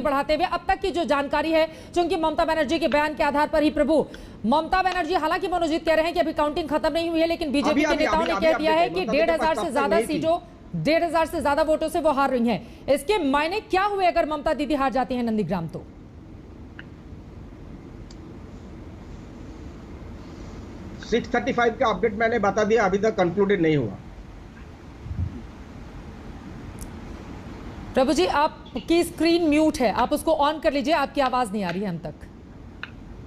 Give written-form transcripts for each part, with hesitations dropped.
बढ़ाते हुए अब तक की जो जानकारी है, चूंकि ममता बनर्जी के बयान के आधार पर ही प्रभु ममता बनर्जी, हालांकि मनोजीत कह रहे हैं कि अभी काउंटिंग खत्म नहीं हुई है, लेकिन बीजेपी के नेताओं ने कह दिया है कि 1,500 से ज्यादा सीटों, 1,500 से ज्यादा वोटों से वो हार रही हैं। इसके मायने क्या हुए अगर ममता दीदी हार जाती हैं नंदीग्राम? तो 635 का अपडेट मैंने बता दिया, अभी तक कंक्लूडेड नहीं हुआ। प्रभु जी, आपकी स्क्रीन म्यूट है, आप उसको ऑन कर लीजिए, आपकी आवाज नहीं आ रही है हम तक।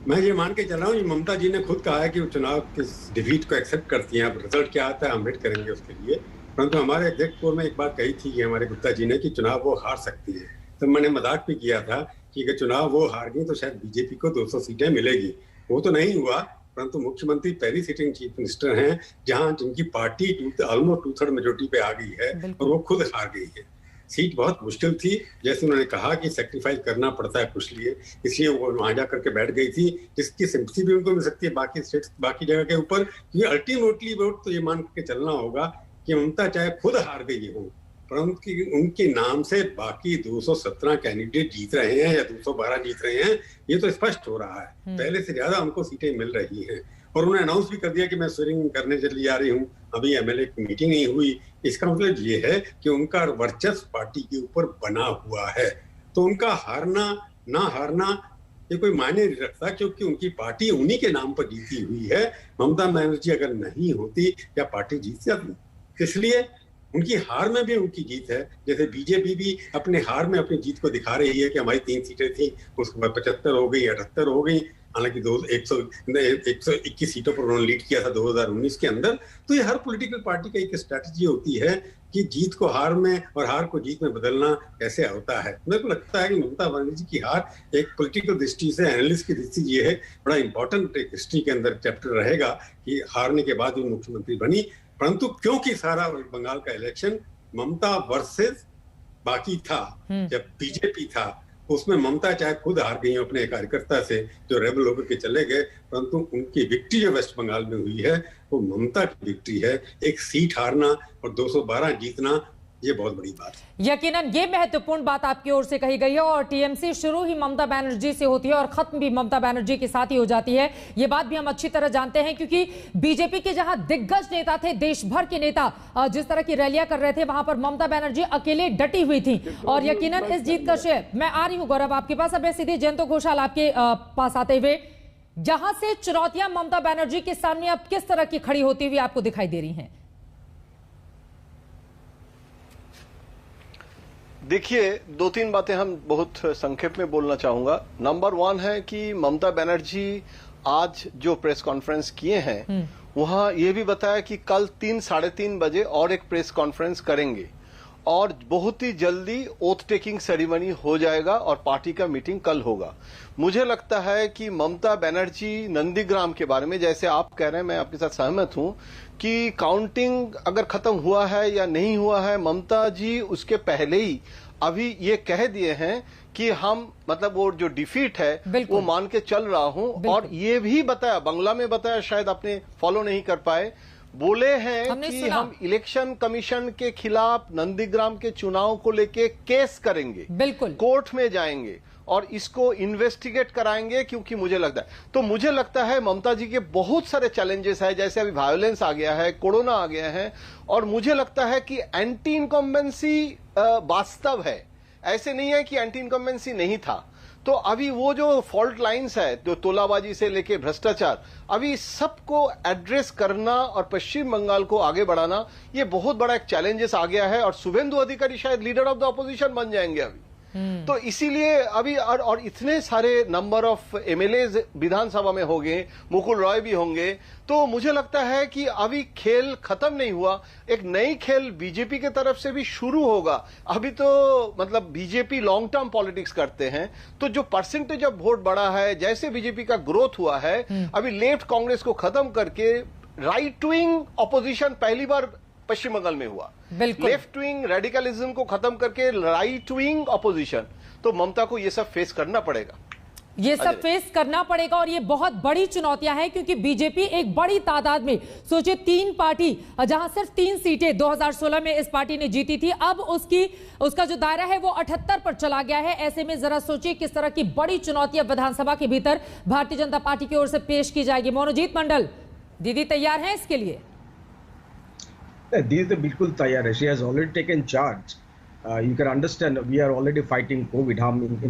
मैं ये मान के चल रहा हूँ, ममता जी ने खुद कहा है कि वो चुनाव के डिफीट को एक्सेप्ट करती हैं। अब रिजल्ट क्या आता है हम वेट करेंगे उसके लिए, परंतु हमारे एग्जैक्ट पोल में एक बात कही थी कि हमारे गुप्ता जी ने कि चुनाव वो हार सकती है। तो मैंने मजाक भी किया था कि अगर चुनाव वो हार गई तो शायद बीजेपी को 200 सीटें मिलेगी। वो तो नहीं हुआ, परंतु मुख्यमंत्री पहली सिटिंग चीफ मिनिस्टर हैं जहां जिनकी पार्टी ऑलमोस्ट 2/3 मेजोरिटी पे आ गई है और वो खुद हार गई है। सीट बहुत मुश्किल थी, जैसे उन्होंने कहा कि सेक्रीफाइस करना पड़ता है कुछ लिए, इसलिए वो वहां जा करके बैठ गई थी, जिसकी सिंपैथी भी उनको मिल सकती है बाकी स्टेट बाकी जगह के ऊपर। क्योंकि अल्टीमेटली वोट तो ये मान के चलना होगा कि ममता चाहे खुद हार गई हो, परंतु उनके नाम से बाकी 217 कैंडिडेट जीत रहे हैं या 212 जीत रहे हैं, ये तो स्पष्ट हो रहा है। पहले से ज्यादा हमको सीटें मिल रही हैं और उन्होंने अनाउंस भी कर दिया कि मैं स्वीरिंग करने चली जा रही हूँ। अभी एमएलए की मीटिंग नहीं हुई, इसका मतलब ये है कि उनका वर्चस्व पार्टी के ऊपर बना हुआ है। तो उनका हारना ना हारना ये कोई मायने नहीं रखता, क्योंकि उनकी पार्टी उन्हीं के नाम पर जीती हुई है। ममता बनर्जी अगर नहीं होती क्या पार्टी जीत जाती? इसलिए उनकी हार में भी उनकी जीत है। जैसे बीजेपी भी अपने हार में अपनी जीत को दिखा रही है कि हमारी 3 सीटें थी, उसके बाद 75 हो गई, 78 हो गई। हालांकि 121 सीटों पर उन्होंने लीड किया था 2019 के अंदर। तो ये हर पॉलिटिकल पार्टी का एक स्ट्रैटेजी होती है कि जीत को हार में और हार को जीत में बदलना कैसे होता है। मेरे को लगता है कि ममता बनर्जी की हार एक पॉलिटिकल दृष्टि से, एनालिस्ट की दृष्टि ये है, बड़ा इंपॉर्टेंट एक हिस्ट्री के अंदर चैप्टर रहेगा कि हारने के बाद वो मुख्यमंत्री बनी। परंतु क्योंकि सारा बंगाल का इलेक्शन ममता वर्सेस बाकी था, जब बीजेपी था, उसमें ममता चाहे खुद हार गई अपने कार्यकर्ता से जो रेबल होकर के चले गए, परंतु उनकी विक्ट्री जो वेस्ट बंगाल में हुई है वो ममता की विक्ट्री है। एक सीट हारना और 212 जीतना ये बहुत बड़ी बात है। यकीनन ये महत्वपूर्ण बात आपकी ओर से कही गई है और टीएमसी शुरू ही ममता बनर्जी से होती है और खत्म भी ममता बनर्जी के साथ ही हो जाती है। ये बात भी हम अच्छी तरह जानते हैं, क्योंकि बीजेपी के जहां दिग्गज नेता थे, देश भर के नेता जिस तरह की रैलियां कर रहे थे, वहां पर ममता बनर्जी अकेले डटी हुई थी और यकीनन इस जीत का श्रेय। मैं आ रही हूं गौरव आपके पास, अब मैं सीधे जयंतो घोषाल आपके पास आते हुए, जहां से चुनौतियां ममता बनर्जी के सामने अब किस तरह की खड़ी होती हुई आपको दिखाई दे रही हैं? देखिए, 2-3 बातें हम बहुत संक्षेप में बोलना चाहूंगा। नंबर 1 है कि ममता बनर्जी आज जो प्रेस कॉन्फ्रेंस किए हैं वहां ये भी बताया कि कल 3-3:30 बजे और एक प्रेस कॉन्फ्रेंस करेंगे और बहुत ही जल्दी ओथ टेकिंग सेरेमनी हो जाएगा और पार्टी का मीटिंग कल होगा। मुझे लगता है कि ममता बनर्जी नंदीग्राम के बारे में, जैसे आप कह रहे हैं, मैं आपके साथ सहमत हूं कि काउंटिंग अगर खत्म हुआ है या नहीं हुआ है, ममता जी उसके पहले ही अभी ये कह दिए हैं कि हम मतलब वो जो डिफीट है वो मान के चल रहा हूं। और ये भी बताया, बंगला में बताया, शायद आपने फॉलो नहीं कर पाए, बोले हैं कि हम इलेक्शन कमीशन के खिलाफ नंदीग्राम के चुनाव को लेके केस करेंगे, बिल्कुल कोर्ट में जाएंगे और इसको इन्वेस्टिगेट कराएंगे। क्योंकि मुझे लगता है ममता जी के बहुत सारे चैलेंजेस है, जैसे अभी वायलेंस आ गया है, कोरोना आ गया है, और मुझे लगता है कि एंटी इनकम्बेंसी वास्तव है, ऐसे नहीं है कि एंटी इनकम्बेंसी नहीं था। तो अभी वो जो फॉल्ट लाइंस है, जो तोलाबाजी से लेके भ्रष्टाचार, अभी सबको एड्रेस करना और पश्चिम बंगाल को आगे बढ़ाना, ये बहुत बड़ा एक चैलेंजेस आ गया है और शुभेंदु अधिकारी शायद लीडर ऑफ द अपोजिशन बन जाएंगे अभी। तो इसीलिए अभी और इतने सारे नंबर ऑफ एमएलएज विधानसभा में होंगे, मुकुल रॉय भी होंगे, तो मुझे लगता है कि अभी खेल खत्म नहीं हुआ, एक नई खेल बीजेपी के तरफ से भी शुरू होगा। अभी तो मतलब बीजेपी लॉन्ग टर्म पॉलिटिक्स करते हैं, तो जो परसेंटेज ऑफ वोट बढ़ा है, जैसे बीजेपी का ग्रोथ हुआ है, अभी लेफ्ट कांग्रेस को खत्म करके राइट विंग ऑपोजिशन पहली बार पश्चिम बंगाल में हुआ, लेफ्ट विंग रेडिकलिज्म को खत्म करके राइट विंग ऑपोजिशन, तो ममता को ये सब फेस करना पड़ेगा। ये सब फेस करना पड़ेगा और ये बहुत बड़ी चुनौतियां हैं क्योंकि बीजेपी एक बड़ी तादाद में, सोचिए 3 पार्टी, जहां सिर्फ 3 सीटें 2016 में इस पार्टी ने जीती थी, अब उसका जो दायरा है वो 78 पर चला गया है। ऐसे में जरा सोचिए किस तरह की बड़ी चुनौतियां विधानसभा के भीतर भारतीय जनता पार्टी की ओर से पेश की जाएगी। मोनोजीत मंडल, दीदी तैयार हैं इसके लिए? दीदी तो बिल्कुल तैयार है। She has already taken charge. You can understand we are already fighting COVID. हम इनके